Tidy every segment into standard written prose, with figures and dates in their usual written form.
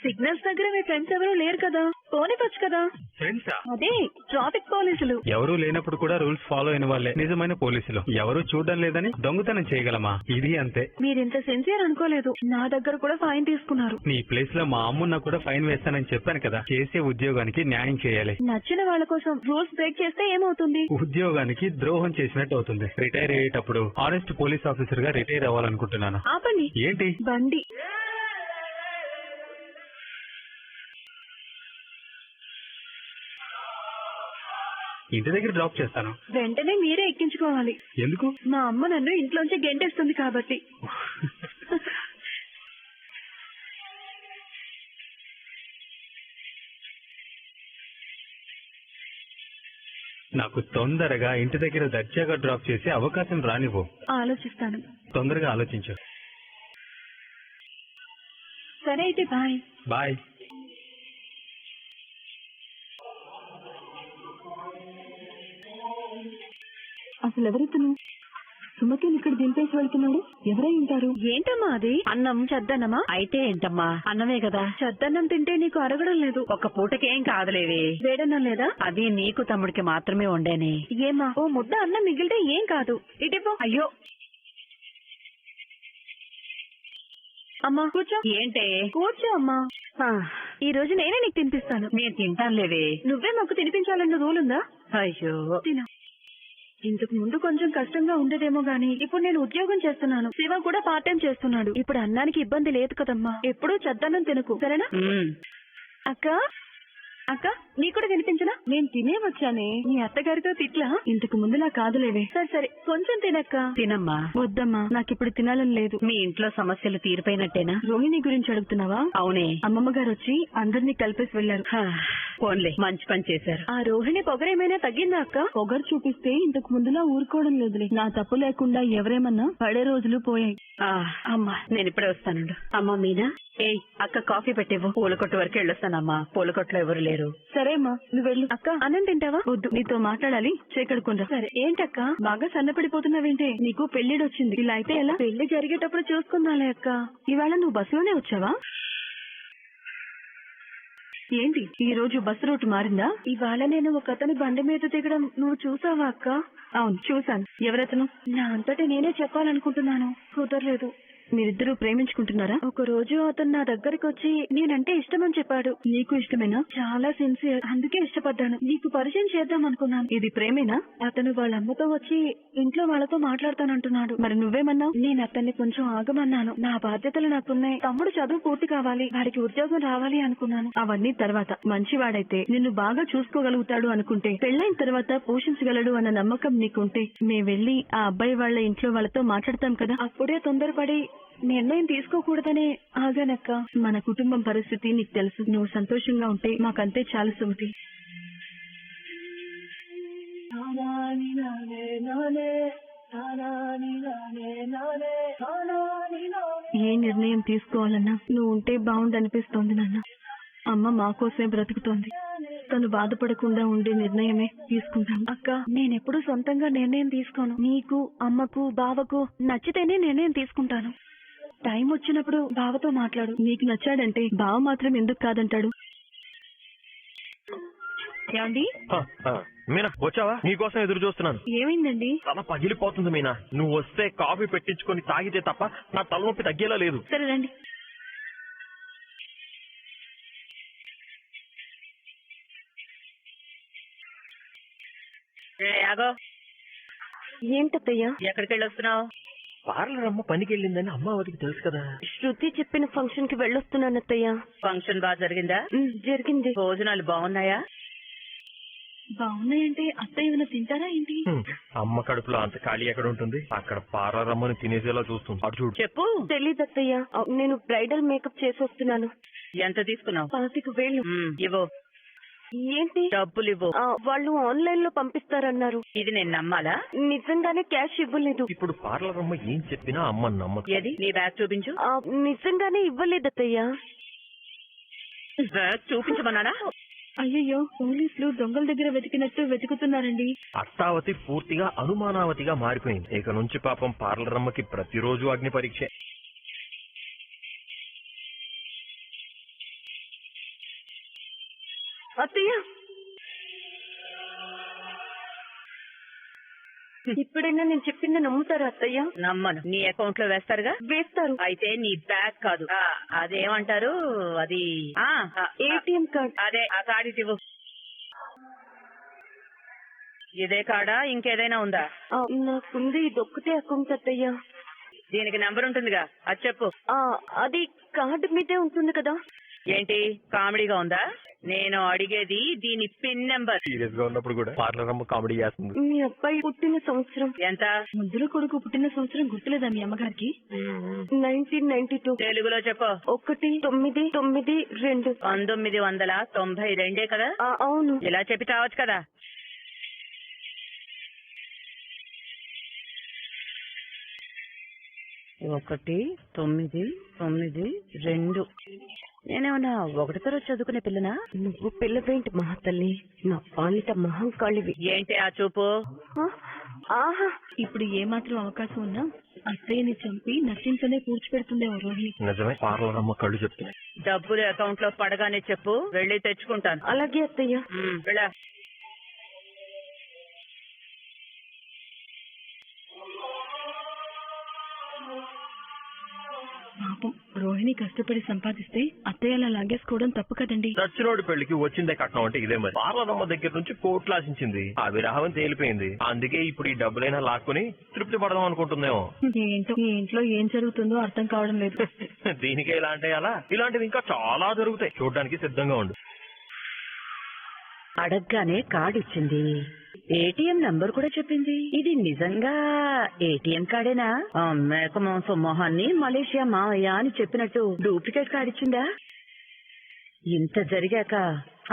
Signals దగ్గర మీ friends ఎవరు లేరు కదా, పోనివచ్చు కదా. ఫ్రెండ్సా? అదే ట్రాఫిక్ పోలీసులు. ఎవరూ లేనప్పుడు కూడా రూల్స్ ఫాలో అయిన వాళ్ళే నిజమైన పోలీసులు. ఎవరూ చూడడం లేదని దొంగతనం చేయగలమా? ఇది అంతే. మీరింత సిన్సియర్ అనుకోలేదు. నా దగ్గర కూడా ఫైన్ తీసుకున్నారు. నీ ప్లేస్ లో మా అమ్మున్నా కూడా ఫైన్ వేస్తానని చెప్పాను కదా. చేసే ఉద్యోగానికి న్యాయం చేయాలి. నచ్చిన వాళ్ళ కోసం రూల్స్ బ్రేక్ చేస్తే ఏమవుతుంది? ఉద్యోగానికి ద్రోహం చేసినట్టు అవుతుంది. రిటైర్ అయ్యేటప్పుడు ఆనెస్ట్ పోలీస్ ఆఫీసర్ గా రిటైర్ అవ్వాలనుకుంటున్నాను. ఆపండి. ఏంటి? బండి. ఇంటి దగ్గర డ్రాప్ చేస్తాను. వెంటనే మీరే ఎక్కించుకోవాలి. ఎందుకు? మా అమ్మ నన్ను ఇంట్లోంచి గెంటేస్తుంది కాబట్టి. నాకు తొందరగా ఇంటి దగ్గర దర్జాగా డ్రాప్ చేసే అవకాశం రానివ్వు. ఆలోచిస్తాను. తొందరగా ఆలోచించు. సరే అయితే బాయ్. బాయ్. అసలు ఎవరితను? సుమతిని ఇక్కడ దింపేసి వెళ్తున్నాడు. ఎవరై ఉంటారు? ఏంటమ్మా అది? అన్నం చద్దన్నమా? అయితే ఏంటమ్మా, అన్నమే కదా. చద్దన్నం తింటే నీకు అరగడం లేదు. ఒక పూటకేం కాదులేవి. వేడన్నం లేదా? అది నీకు తమ్ముడికి మాత్రమే వండేనే. ఏమా, ఓ ముద్ద అన్నం మిగిలితే ఏం కాదు. ఇటిపో. అయ్యో అమ్మా కూర్చో. ఏంటే? కూర్చో అమ్మా. ఈ రోజు నేనే నీకు తినిపిస్తాను. నేను తింటానులేవే. నువ్వే మాకు తినిపించాలన్న రూల్ ఉందా? అయ్యో తిన. ఇంతకు ముందు కొంచెం కష్టంగా ఉండేదేమో గానీ ఇప్పుడు నేను ఉద్యోగం చేస్తున్నాను. శివ కూడా పార్ట్ టైం చేస్తున్నాడు. ఇప్పుడు అన్నానికి ఇబ్బంది లేదు కదమ్మా. ఎప్పుడూ చద్దన్నం తినకు, సరేనా? అక్క అక్క, నీ కూడా తినిపించనా? నేను తినే వచ్చానే. నీ అత్తగారితో తిట్లా? ఇంతకు ముందులా కాదులేవే. సరే సరే, కొంచెం తినక్క. తినమ్మా. వద్దమ్మా, నాకిప్పుడు తినాలని లేదు. మీ ఇంట్లో సమస్యలు తీరిపోయినట్టేనా? రోహిణి గురించి అడుగుతున్నావా? అవునే. అమ్మమ్మ గారు వచ్చి అందరినీ కలిపేసి వెళ్లారు. పోన్లే, మంచి పని చేశారు. ఆ రోహిణి పొగరేమైనా తగ్గిందా అక్క? పొగరు చూపిస్తే ఇంతకు ముందులా ఊరుకోవడం లేదులే. నా తప్పు లేకుండా ఎవరేమన్నా పడే రోజులు పోయాయి. అమ్మా, నేను ఇప్పుడే వస్తానుండు. అమ్మా మీనా, ఏయ్ అక్క కాఫీ పెట్టేవు. పూల కొట్టు వరకు వెళ్ళొస్తానమ్మా. పూల కొట్టులో ఎవరు లేరు. సరే అమ్మా, నువ్వు వెళ్ళు. అక్క అన్నం తింటావా? వద్దు, నీతో మాట్లాడాలి. చేకడుకుంటా. సరే. ఏంటక్క బాగా సన్నపడిపోతున్నావేంటే? నీకు పెళ్లిడొచ్చింది. ఇలా అయితే ఎలా? పెళ్లి జరిగేటప్పుడు చూసుకుందాలే అక్క. ఇవాళ నువ్వు బస్సులోనే వచ్చావా? ఏంటి ఈ రోజు బస్సు రూట్ మారిందా? ఇవాళ నేను ఒక అతని బండి మీద దిగడం నువ్వు చూసావా అక్క? అవును చూశాను. ఎవరతను? నా అంతటి నేనే చెప్పాలనుకుంటున్నాను, కుదరలేదు. మీరిద్దరూ ప్రేమించుకుంటున్నారా? ఒక రోజు అతను నా దగ్గరికి వచ్చి నేనంటే ఇష్టమని చెప్పాడు. నీకు ఇష్టమేనా? చాలా సిన్సియర్, అందుకే ఇష్టపడ్డాను. నీకు పరిచయం చేద్దాం అనుకున్నాను. ఇది ప్రేమేనా? అతను వాళ్ళ అమ్మతో వచ్చి ఇంట్లో వాళ్ళతో మాట్లాడతానంటున్నాడు. మరి నువ్వేమన్నావు? నేను అతన్ని కొంచెం ఆగమన్నాను. నా బాధ్యతలు నాకున్నాయి. తమ్ముడు చదువు పూర్తి కావాలి, వాడికి ఉద్యోగం రావాలి అనుకున్నాను. అవన్నీ తర్వాత. మంచివాడైతే నిన్ను బాగా చూసుకోగలుగుతాడు అనుకుంటే, పెళ్ళైన తర్వాత పోషించగలడు అన్న నమ్మకం నీకుంటే మేం వెళ్లి ఆ అబ్బాయి వాళ్ళ ఇంట్లో వాళ్ళతో మాట్లాడతాం కదా. అప్పుడే తొందరపడి నిర్ణయం తీసుకోకూడదనే ఆగానక్క. మన కుటుంబం పరిస్థితి నీకు తెలుసు. నువ్వు సంతోషంగా ఉంటే మాకంతే చాలు సుమతి. ఏ నిర్ణయం తీసుకోవాలన్నా నువ్వు ఉంటే బాగుండనిపిస్తోంది నాన్న. అమ్మ మా కోసమే బ్రతుకుతోంది. తను బాధపడకుండా ఉండే నిర్ణయమే తీసుకుంటాను. అక్క, నేనెప్పుడు సొంతంగా నిర్ణయం తీసుకోను. నీకు, అమ్మకు, బావకు నచ్చితేనే నిర్ణయం తీసుకుంటాను. టైం వచ్చినప్పుడు బావతో మాట్లాడు. నీకు నచ్చాడంటే బావ మాత్రం ఎందుకు కాదంటాడు? ఏమండి? మీనా వచ్చావా? నీకోసం ఎదురు చూస్తున్నాను. ఏమైందండి? తల పగిలిపోతుంది మీనా. నువ్వు వస్తే కాఫీ పెట్టించుకొని తాగితే తప్ప నా తలనొప్పి తగ్గేలా లేదు. సరే రండి. ఏంటత్తయ్యా? ఎక్కడికి వెళ్ళొస్తున్నావు? పార్లర్ అమ్మ పనికి వెళ్ళిందని అమ్మావతికి తెలుసు కదా. శృతి చెప్పిన ఫంక్షన్ కి వెళ్ళొస్తున్నాను అత్తయ్యా. ఫంక్షన్ బాగా జరిగిందా? జరిగింది. భోజనాలు బాగున్నాయా? బాగున్నాయంటే అత్తయ్య ఏమైనా తింటారా ఏంటి? అమ్మ కడుపులో అంత ఖాళీ ఎక్కడ ఉంటుంది? అక్కడ పార్లర్ అమ్మని తినేసేలా చూస్తుంది. అటు చూడు. చెప్పు. తెలీదు అత్తయ్య, నేను బ్రైడల్ మేకప్ చేసి వస్తున్నాను. ఎంత తీసుకున్నావు? 25,000. ఇవ్వు. ఏంటి? డబ్బులు ఇవ్వు. వాళ్ళు ఆన్లైన్ లో పంపిస్తారన్నారు. ఇది నేను నమ్మాలా? నిజంగానే క్యాష్ ఇవ్వలేదు. ఇప్పుడు పార్లర్ అమ్మ ఏం చెప్పినా అమ్మ నమ్మకం. ఏది నీ బ్యాగ్ చూపించు. నిజంగానే ఇవ్వలేదు అత్తయ్య. బ్యాగ్ చూపించమన్నానా? అయ్యయ్యో, పోలీసులు దొంగల దగ్గర వెతికినట్టు వెతుకుతున్నారండి. అట్టావతి పూర్తిగా అనుమానావతిగా మారిపోయింది. ఇక నుంచి పాపం పార్లర్ అమ్మకి ప్రతిరోజు అగ్ని పరీక్ష. అత్తయ్య ఇప్పుడైనా నేను చెప్పింది నమ్ముతారా అత్తయ్య? నమ్మను. నీ అకౌంట్ లో వేస్తారుగా? వేస్తారు. అయితే నీ బ్యాగ్ కాదు, అదేమంటారు, అది ఏటీఎం కార్డ్. అదే ఆ కార్డు ఇవ్వు. ఇదే కార్డా ఇంకేదైనా ఉందా? నాకుంది ఇదొక్కటే అకౌంట్ అత్తయ్య. దీనికి నంబర్ ఉంటుందిగా, అది చెప్పు. అది కార్డు మీదే ఉంటుంది కదా. ఏంటి కామెడీగా ఉందా? నేను అడిగేది దీని పిన్ నెంబర్. సీరియస్ గా ఉన్నప్పుడు కూడా పార్లర్ అమ్మ కామెడీ చేస్తుంది. మీ అబ్బాయి పుట్టిన సంవత్సరం ఎంత? ముద్దుల కొడుకు పుట్టిన సంవత్సరం గుర్తులేదా మీ అమ్మగారికి? 1992. తెలుగులో చెప్పు. 1992. 1992 కదా? అవును. ఇలా చెప్పి చావచ్చు కదా. ఒకటి 992. నేనేమన్నా ఒకటి తరగతి చదువుకునే పిల్లనా? నువ్వు పిల్లవేంటి మహా తల్లి, నా పాలిట మహంకాళివి. ఏంటి ఆ చూపు? ఆహా, ఇప్పుడు ఏ మాత్రం అవకాశం ఉన్నా అత్తయ్యని చంపి నచ్చించనే పూడ్చిపెడుతుందేమో రోహిణి. నిజమే, పార్లర్ అమ్మ కళ్ళు చెప్తున్నాయి. డబ్బులు అకౌంట్ లో పడగానే చెప్పు, వెళ్ళి తెచ్చుకుంటాను. అలాగే అత్తయ్య. వెళ్ళా. పాపం రోహిణి కష్టపడి సంపాదిస్తే అత్తయ్య అలా లాగేసుకోవడం తప్పు కదండి. చచ్చినోడి పెళ్లికి వచ్చిందే కట్నం అంటే ఇదే మరి. పార్లర్ అమ్మ దగ్గర నుంచి కోట్లు ఆశించింది, ఆ విరాహం తేలిపోయింది. అందుకే ఇప్పుడు ఈ డబ్బులైనా లాక్కుని తృప్తి పడదాం అనుకుంటుందేమో. ఏంటో ఈ ఇంట్లో ఏం జరుగుతుందో అర్థం కావడం లేదు. దీనికే ఇలా అంటే అలా, ఇలాంటివి ఇంకా చాలా జరుగుతాయి. చూడడానికి సిద్ధంగా ఉండు. అడగగానే కార్డు ఇచ్చింది, ఏటీఎం నంబర్ కూడా చెప్పింది. ఇది నిజంగా ఏటీఎం కార్డేనా? మేక మాంసం మొహాన్ని మలేషియా మావయ్య అని చెప్పినట్టు డూప్లికేట్ కార్డు ఇచ్చిందా? ఇంత జరిగాక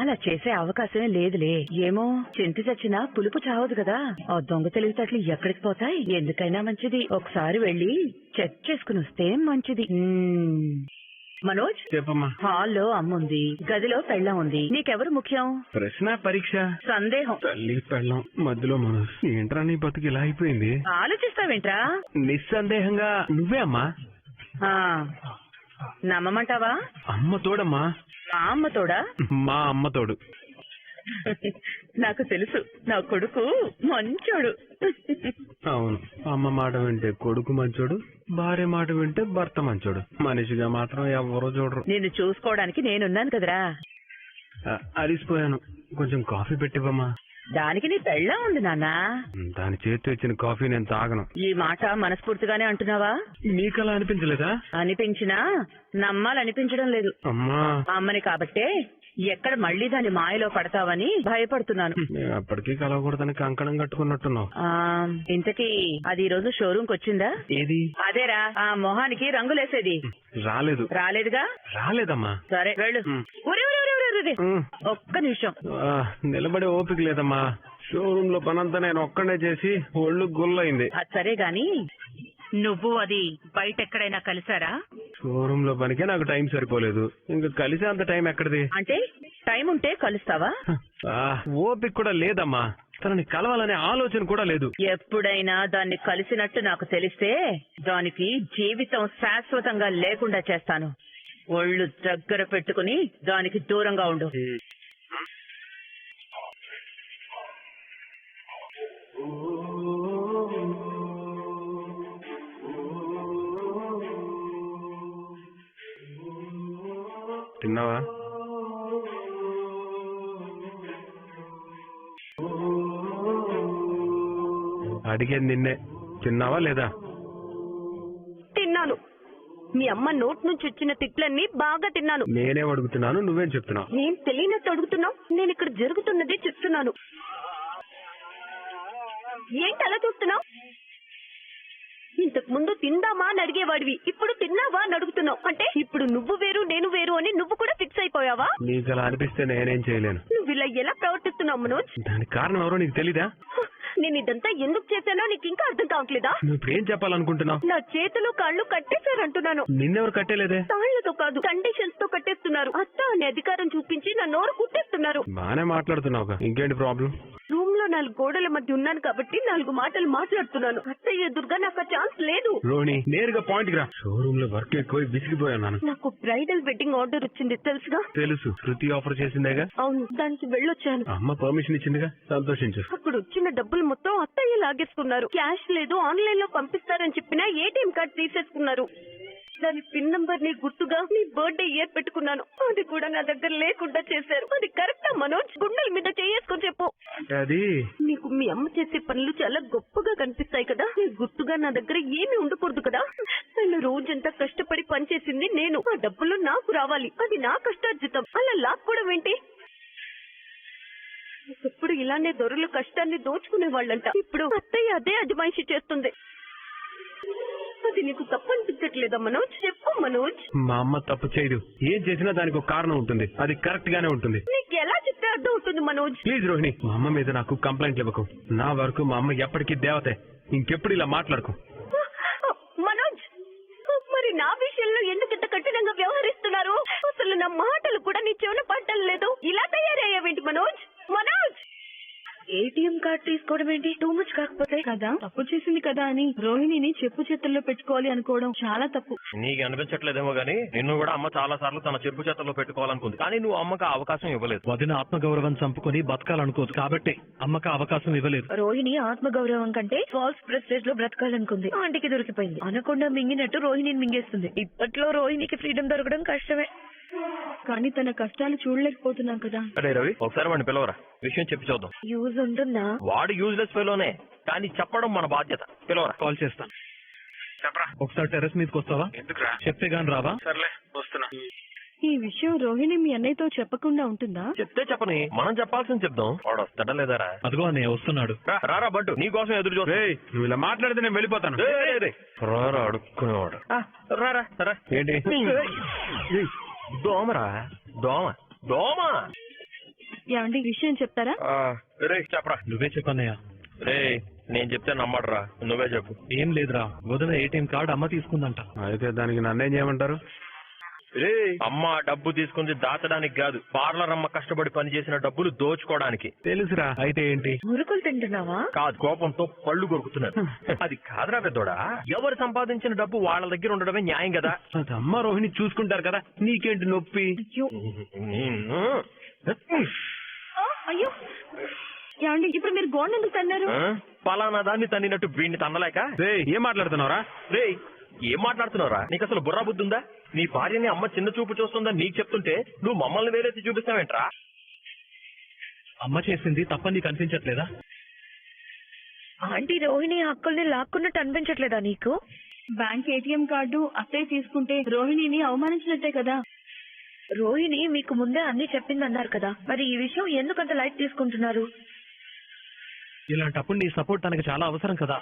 అలా చేసే అవకాశమే లేదులే. ఏమో, చింత చచ్చినా పులుపు చావదు కదా. ఆ దొంగ తెలివితేటలు ఎక్కడికి పోతాయి? ఎందుకైనా మంచిది ఒకసారి వెళ్ళి చెక్ చేసుకుని వస్తే మంచిది. మనోజ్, చెప్పమ్మా. హాల్లో అమ్ముంది, గదిలో పెళ్ళం ఉంది, నీకెవరు ముఖ్యం? ప్రశ్న పరీక్ష సందేహం. తల్లి పెళ్ళం మధ్యలో మనోజ్. ఏంట్రా నీ బతుకు ఇలా అయిపోయింది? ఆలోచిస్తావేంట్రా? నిస్సందేహంగా నువ్వే అమ్మా. ఆ, నమ్మమంటావా? అమ్మ తోడమ్మా. మా అమ్మ తోడా? మా అమ్మ తోడు. నాకు తెలుసు, నా కొడుకు మంచోడు. అవును, అమ్మ మాట వింటే కొడుకు మంచోడు, భార్య మాట వింటే భర్త మంచోడు. మనిషిగా మాత్రం ఎవరో చూడరు. నిన్ను చూసుకోవడానికి నేనున్నాను కదరా. అలిసిపోయాను, కొంచెం కాఫీ పెట్టివమ్మా. దానికి నీ పెళ్ళం ఉంది నాన్నా. దాని చేతి వచ్చిన కాఫీ నేను తాగను. ఈ మాట మనస్ఫూర్తిగానే అంటున్నావా? నీకలా అనిపించలేదా? అనిపించినా నమ్మాలనిపించడం లేదు. అమ్మా, అమ్మని కాబట్టే ఎక్కడ మళ్ళీ దాని మాయలో పడతావని భయపడుతున్నాను. నేను అప్పటికీ కలవకూడదని కంకణం కట్టుకున్నట్టున్నావు. ఇంతకీ అది ఈ రోజు షోరూమ్ కి వచ్చిందా? ఏది? అదేరా, ఆ మొహానికి రంగులేసేది. రాలేదు. రాలేదుగా? రాలేదమ్మా. సరే వెళ్ళు. ఒరే, ఒరే, ఒరే, ఒరే, ఒరే. ఒక్క నిమిషం. నిలబడే ఓపిక లేదమ్మా. షోరూమ్ లో పనంతా నేను ఒక్కడే చేసి ఒళ్ళు గుల్లయింది. అది సరే గాని, నువ్వు అది బయట ఎక్కడైనా కలిసారా? షోరూమ్ లో పనికే నాకు టైం సరిపోలేదు, ఇంకా కలిసే అంత టైం ఎక్కడిది? అంటే టైం ఉంటే కలుస్తావా? ఓపిక కూడా లేదమ్మా. తనని కలవాలనే ఆలోచన కూడా లేదు. ఎప్పుడైనా దాన్ని కలిసినట్టు నాకు తెలిస్తే దానికి జీవితం శాశ్వతంగా లేకుండా చేస్తాను. ఒళ్ళు దగ్గర పెట్టుకుని దానికి దూరంగా ఉండు. తిన్నావా? అడిగేది నిన్నే, తిన్నావా లేదా? తిన్నాను. మీ అమ్మ నోట్ నుంచి వచ్చిన తిట్లన్నీ బాగా తిన్నాను. నేనే అడుగుతున్నాను, నువ్వేం చెప్తున్నావు? నేను తెలియనట్టు అడుగుతున్నావు. నేను ఇక్కడ జరుగుతున్నది చెప్తున్నాను. ఏంటి అలా చూస్తున్నావు? ఇంతకు ముందు తిందామా అని అడిగేవాడివి, ఇప్పుడు తిన్నావా అని అడుగుతున్నావు. అంటే ఇప్పుడు నువ్వు వేరు నేను వేరు అని నువ్వు కూడా ఫిక్స్ అయిపోయావా? నీకు అలా అనిపిస్తే నేనేం చేయలేను. నువ్వు ఇలా ఎలా ప్రవర్తిస్తున్నావు మనోజ్? దానికి కారణం ఎవరో నీకు తెలీదా? నేను ఇదంతా ఎందుకు చేశానో నీకు ఇంకా అర్థం కావట్లేదా? నువ్వు ఇప్పుడు ఏం చెప్పాలనుకుంటున్నావు? నా చేతులు కాళ్ళు కట్టేశారంటున్నాను. నిన్నెవరు కట్టేలేదే? తాళ్లతో కాదు, కండిషన్స్ తో కట్టేస్తున్నారు. అత్త అనే అధికారం చూపించి నా నోరు కుట్టేస్తున్నారు. బానే మాట్లాడుతున్నావు, ఇంకేంటి ప్రాబ్లం? రూమ్ లో నాలుగు గోడల మధ్య ఉన్నాను కాబట్టి 4 మాటలు మాట్లాడుతున్నాను. అత్తయ్య ఎదురుగా నాకు ఆ ఛాన్స్ లేదు. రోహిణి నేరుగా పాయింట్ రా. షోరూమ్ లో వర్క్ ఎక్కువ విసిగిపోయాను. నాకు బ్రైడల్ వెడ్డింగ్ ఆర్డర్ వచ్చింది తెలుసుగా. తెలుసు, శృతి ఆఫర్ చేసిందేగా. అవును, దానికి వెళ్ళొచ్చాను. అమ్మ పర్మిషన్ ఇచ్చిందిగా, సంతోషించు. అక్కడ వచ్చిన డబ్బులు మొత్తం అత్తయ్య లాగేసుకున్నారు. క్యాష్ లేదు, ఆన్లైన్ లో పంపిస్తారని చెప్పినా ఏటీఎం కార్డు తీసేసుకున్నారు. దాని పిన్ నంబర్ ని గుర్తుగా నీ బర్త్డే ఇయర్ పెట్టుకున్నాను. అది కూడా నా దగ్గర లేకుండా చేశారు. అది కరెక్టా మనోజ్? గుండెల మీద చేసుకొని చెప్పు. అది నీకు మీ అమ్మ చేసే పనులు చాలా గొప్పగా కనిపిస్తాయి కదా. నీ గుర్తుగా నా దగ్గర ఏమీ ఉండకూడదు కదా. నేను రోజంతా కష్టపడి పనిచేసింది నేను. ఆ డబ్బులు నాకు రావాలి. అది నా కష్టార్జితం. అలా లాక్కోవడం ఏంటి? ఒకప్పుడు ఇలానే దొరలు కష్టాన్ని దోచుకునే వాళ్ళంట. ఇప్పుడు అత్తయ్య అదే అజమాయిషి చేస్తుంది. అది నీకు తప్పు అనిపించట్లేదా మనోజ్? చెప్పు మనోజ్. మా అమ్మ తప్పు చేయదు. ఏం చేసినా దానికి ఒక కారణం ఉంటుంది. అది కరెక్ట్ గానే ఉంటుంది. నీకు ఎలా చెప్తే అర్థం అవుతుంది మనోజ్? ప్లీజ్ రోహిణి, మా అమ్మ మీద నాకు కంప్లైంట్ ఇవ్వకు. నా వరకు మా అమ్మ ఎప్పటికీ దేవతే. ఇంకెప్పుడు ఇలా మాట్లాడకు. మనోజ్, మరి నా విషయంలో ఎందుకు ఇంత కఠినంగా వ్యవహరిస్తున్నారు? అసలు నా మాటలు కూడా నీ చెవున పడ్డం లేదు. ఇలా తయారయ్యావేంటి మనోజ్? మనోజ్, ఏటీఎం కార్డ్ తీసుకోవడం ఏంటి? టూ మచ్ కాకపోతే కదా, తప్పు చేసింది కదా అని రోహిణిని చెప్పు చేతుల్లో పెట్టుకోవాలి అనుకోవడం చాలా తప్పు. నీకు అనిపించట్లేదేమో గానీ నిన్ను కూడా అమ్మ చాలా సార్లు తన చెప్పు చేతల్లో పెట్టుకోవాలనుకుంది. కానీ నువ్వు అమ్మకు ఆ అవకాశం ఇవ్వలేదు. వదిన ఆత్మగౌరవం చంపుకొని బతకాలనుకోదు కాబట్టి అమ్మక అవకాశం ఇవ్వలేదు. రోహిణి ఆత్మగౌరవం కంటే ఫాల్స్ ప్రెస్టేజ్ లో బ్రతకాలనుకుంది. ఆంటీకి దొరికిపోయింది. అనకుండా మింగినట్టు రోహిణిని మింగేస్తుంది. ఇప్పట్లో రోహిణికి ఫ్రీడమ్ దొరకడం కష్టమే. కానీ తన కష్టాలు చూడలేకపోతున్నాం కదా. అరే రవి, ఒకసారి వాడిని పిలవరా, విషయం చెప్పి చూద్దాం. యూజ్ ఉంటుందా? వాడు యూజ్లెస్ ఫెలోనే, కానీ చెప్పడం మన బాధ్యత. పిలవరా. కాల్ చేస్తాను. ఒకసారి టెర్రస్ మీదకి వస్తావా? ఎందుకురా? చెప్తే గాని రావా? సర్లే, వస్తున్నా. ఈ విషయం రోహిణి మీ అన్నయ్యతో చెప్పకుండా ఉంటుందా? చెప్తే చెప్పని, మనం చెప్పాల్సింది చెప్దాం. వాడు వస్తాడా లేదారా? అదిగో అన్నయ్య వస్తున్నాడు. రారా బంటు, నీ కోసం ఎదురు చూస్తా. రేయ్, నువ్వు ఇలా మాట్లాడితే నేను వెళ్ళిపోతాను. రారా అడుక్కునేవాడు. రారా రా. ఏంటి? ఏయ్, దోమరా, దోమ దోమ. ఏమండి, విషయం చెప్తారా? రే చెప్పరా. నువ్వే చెప్పన్నయ్య. రే నేను చెప్తే నమ్మడరా, నువ్వే చెప్పు. ఏం లేదురా, వదిన ఏటీఎం కార్డ్ అమ్మ తీసుకుందంట. అయితే దానికి నన్నేం చేయమంటారు? రే అమ్మ డబ్బు తీసుకుంది దాచడానికి కాదు, పార్లర్ అమ్మ కష్టపడి పనిచేసిన డబ్బులు దోచుకోవడానికి. తెలుసురా. అయితే ఏంటి? మురుకులు తింటున్నావా? కాదు, కోపంతో పళ్ళు కొరుకుతున్నారు. అది కాదురా పెద్దోడా, ఎవరు సంపాదించిన డబ్బు వాళ్ళ దగ్గర ఉండడమే న్యాయం కదా. అది అమ్మ రోహిణి చూసుకుంటారు కదా, నీకేంటి నొప్పి? నిన్ను అయ్యో, ఏమండి ఇప్పుడు మీరు గోడ ఎందుకు తన్నారు? పలానా దాన్ని తన్నినట్టు వీడిని తన్నలేక. రేయ్, ఏం మాట్లాడుతున్నావురా? రే ఏం మాట్లాడుతున్నావురా? నీకు అసలు బుర్రా బుద్ధి ఉందా? నీ భార్యని అమ్మ చిన్న చూపు చూస్తుందని నీకు చెప్తుంటే నువ్వు మమ్మల్ని వేరేసి చూపిస్తావేంట్రా? అమ్మ చేసింది తప్పని నీకు అనిపించట్లేదా? ఆంటీ రోహిణి హక్కుల్ని లాక్కున్నట్టు అనిపించట్లేదా నీకు? బ్యాంక్ ఏటీఎం కార్డు అత్తయ్య తీసుకుంటే రోహిణిని అవమానించినట్టే కదా. రోహిణి మీకు ముందే అన్ని చెప్పిందన్నారు కదా, మరి ఈ విషయం ఎందుకంత లైట్ తీసుకుంటున్నారు? ఇలాంటప్పుడు నీ సపోర్ట్ తనకి చాలా అవసరం కదా.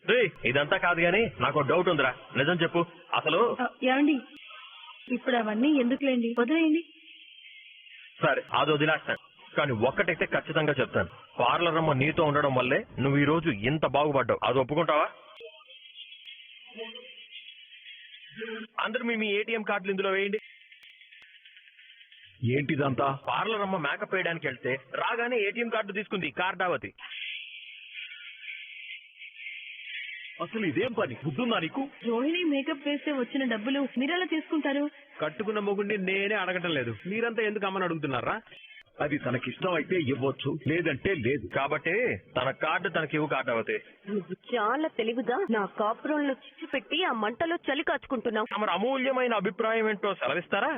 రే ఇదంతా కాదు గానీ నాకు డౌట్ ఉందిరా, నిజం చెప్పు అసలు. ఏమండి, ఇప్పుడు అవన్నీ ఎందుకులేండి, వదిలేయండి. సరే అది వదిలేస్తాను, కానీ ఒక్కటైతే ఖచ్చితంగా చెప్తాను. పార్లర్ అమ్మ నీతో ఉండడం వల్లే నువ్వు ఈ రోజు ఇంత బాగుపడ్డావు. అది ఒప్పుకుంటావా? అందరు మీ ఏటీఎం కార్డులు ఇందులో వేయండి. ఏంటిదంతా? పార్లర్ అమ్మ మేకప్ వేయడానికి వెళ్తే రాగానే ఏటీఎం కార్డు తీసుకుంది కార్డావతి. అసలు ఇదేం పని? బుద్ధుందా నీకు? రోహిణి మేకప్ వేస్తే వచ్చిన డబ్బులు మీరెలా తీసుకుంటారు? కట్టుకున్న మొగుడిని నేనే అడగటం లేదు, మీరంతా ఎందుకు అమ్మని అడుగుతున్నారా? అది తనకిష్టం అయితే ఇవ్వచ్చు, లేదంటే లేదు. కాబట్టి తన కార్డు తనకి ఇవ్వు కార్డావతి. నువ్వు చాలా తెలివిగా నా కాపురంలో చిచ్చు పెట్టి ఆ మంటలో చలి కాచుకుంటున్నావు. తమరు అమూల్యమైన అభిప్రాయం ఏంటో సెలవిస్తారా?